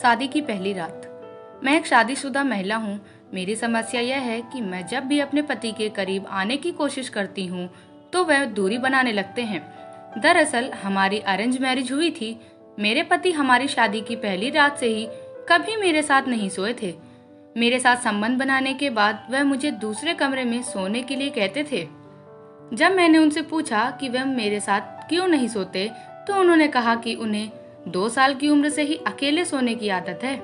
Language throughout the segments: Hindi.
शादी की पहली रात। मैं एक शादीशुदा महिला हूँ। मेरी समस्या यह है कि मैं जब भी अपने पति के करीब आने की कोशिश करती हूँ तो वह दूरी बनाने लगते हैं। दरअसल हमारी अरेंज मैरिज हुई थी। मेरे पति हमारी शादी की पहली रात से ही कभी मेरे साथ नहीं सोए थे। मेरे साथ संबंध बनाने के बाद वह मुझे दूसरे कमरे में सोने के लिए कहते थे। जब मैंने उनसे पूछा कि वह मेरे साथ क्यों नहीं सोते तो उन्होंने कहा कि उन्हें 2 साल की उम्र से ही अकेले सोने की आदत है।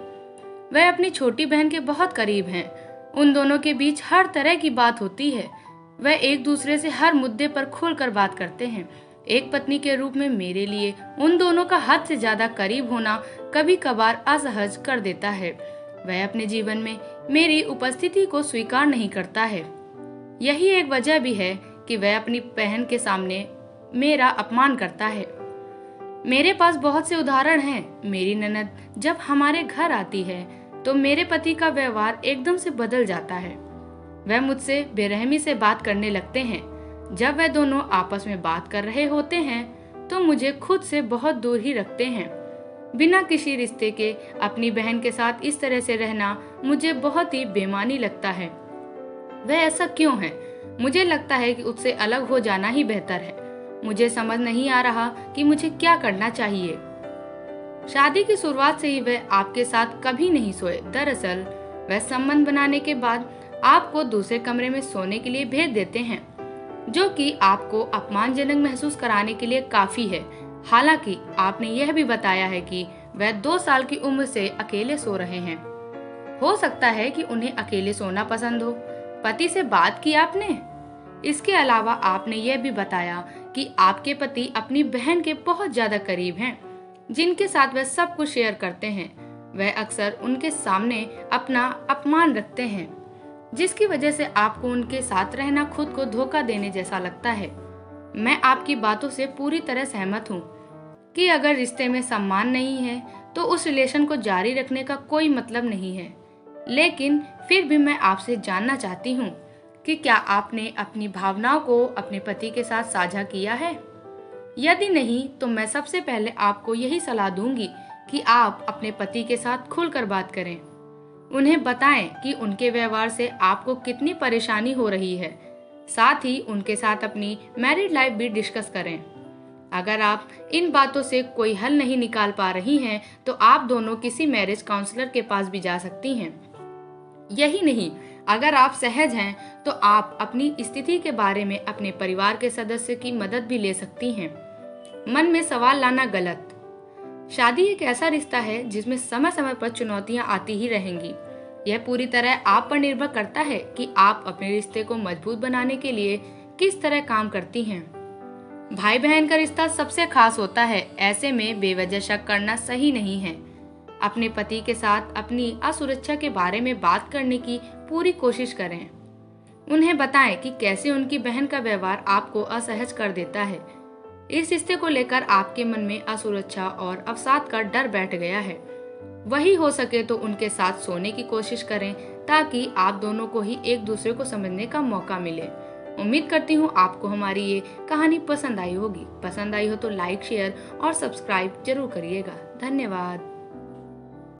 वह अपनी छोटी बहन के बहुत करीब हैं। उन दोनों के बीच हर तरह की बात होती है। वह एक दूसरे से हर मुद्दे पर खुलकर बात करते हैं। एक पत्नी के रूप में मेरे लिए उन दोनों का हद से ज्यादा करीब होना कभी कभार असहज कर देता है। वह अपने जीवन में मेरी उपस्थिति को स्वीकार नहीं करता है। यही एक वजह भी है कि वह अपनी बहन के सामने मेरा अपमान करता है। मेरे पास बहुत से उदाहरण हैं। मेरी ननद जब हमारे घर आती है तो मेरे पति का व्यवहार एकदम से बदल जाता है। वह मुझसे बेरहमी से बात करने लगते हैं। जब वह दोनों आपस में बात कर रहे होते हैं तो मुझे खुद से बहुत दूर ही रखते हैं। बिना किसी रिश्ते के अपनी बहन के साथ इस तरह से रहना मुझे बहुत ही बेमानी लगता है। वह ऐसा क्यों है? मुझे लगता है कि उससे अलग हो जाना ही बेहतर है। मुझे समझ नहीं आ रहा कि मुझे क्या करना चाहिए। शादी की शुरुआत से ही वह आपके साथ कभी नहीं सोए। दरअसल वह संबंध बनाने के बाद आपको दूसरे कमरे में सोने के लिए भेज देते हैं, जो कि आपको अपमानजनक महसूस कराने के लिए काफी है। हालांकि आपने यह भी बताया है कि वह 2 साल की उम्र से अकेले सो रहे हैं। हो सकता है कि उन्हें अकेले सोना पसंद हो। पति से बात की आपने? इसके अलावा आपने यह भी बताया कि आपके पति अपनी बहन के बहुत ज्यादा करीब हैं, जिनके साथ वह सब कुछ शेयर करते हैं। वह अक्सर उनके सामने अपना अपमान रखते हैं, जिसकी वजह से आपको उनके साथ रहना खुद को धोखा देने जैसा लगता है। मैं आपकी बातों से पूरी तरह सहमत हूँ कि अगर रिश्ते में सम्मान नहीं है तो उस रिलेशन को जारी रखने का कोई मतलब नहीं है। लेकिन फिर भी मैं आपसे जानना चाहती हूँ कि क्या आपने अपनी भावनाओं को अपने पति के साथ साझा किया है? यदि नहीं तो मैं सबसे पहले आपको यही सलाह दूंगी कि आप अपने पति के साथ खुलकर बात करें। उन्हें बताएं कि उनके व्यवहार से आपको कितनी परेशानी हो रही है। साथ ही उनके साथ अपनी मैरिड लाइफ भी डिस्कस करें। अगर आप इन बातों से कोई हल नहीं निकाल पा रही हैं तो आप दोनों किसी मैरिज काउंसलर के पास भी जा सकती हैं। यही नहीं, अगर आप सहज हैं तो आप अपनी स्थिति के बारे में अपने परिवार के सदस्य की मदद भी ले सकती हैं। मन में सवाल लाना गलत। शादी एक ऐसा रिश्ता है जिसमें समय समय पर चुनौतियां आती ही रहेंगी। यह पूरी तरह आप पर निर्भर करता है कि आप अपने रिश्ते को मजबूत बनाने के लिए किस तरह काम करती हैं। भाई बहन का रिश्ता सबसे खास होता है। ऐसे में बेवजह शक करना सही नहीं है। अपने पति के साथ अपनी असुरक्षा के बारे में बात करने की पूरी कोशिश करें। उन्हें बताएं कि कैसे उनकी बहन का व्यवहार आपको असहज कर देता है। इस रिश्ते को लेकर आपके मन में असुरक्षा और अवसाद का डर बैठ गया है। वही हो सके तो उनके साथ सोने की कोशिश करें ताकि आप दोनों को ही एक दूसरे को समझने का मौका मिले। उम्मीद करती हूँ आपको हमारी ये कहानी पसंद आई होगी। पसंद आई हो तो लाइक, शेयर और सब्सक्राइब जरूर करिएगा। धन्यवाद।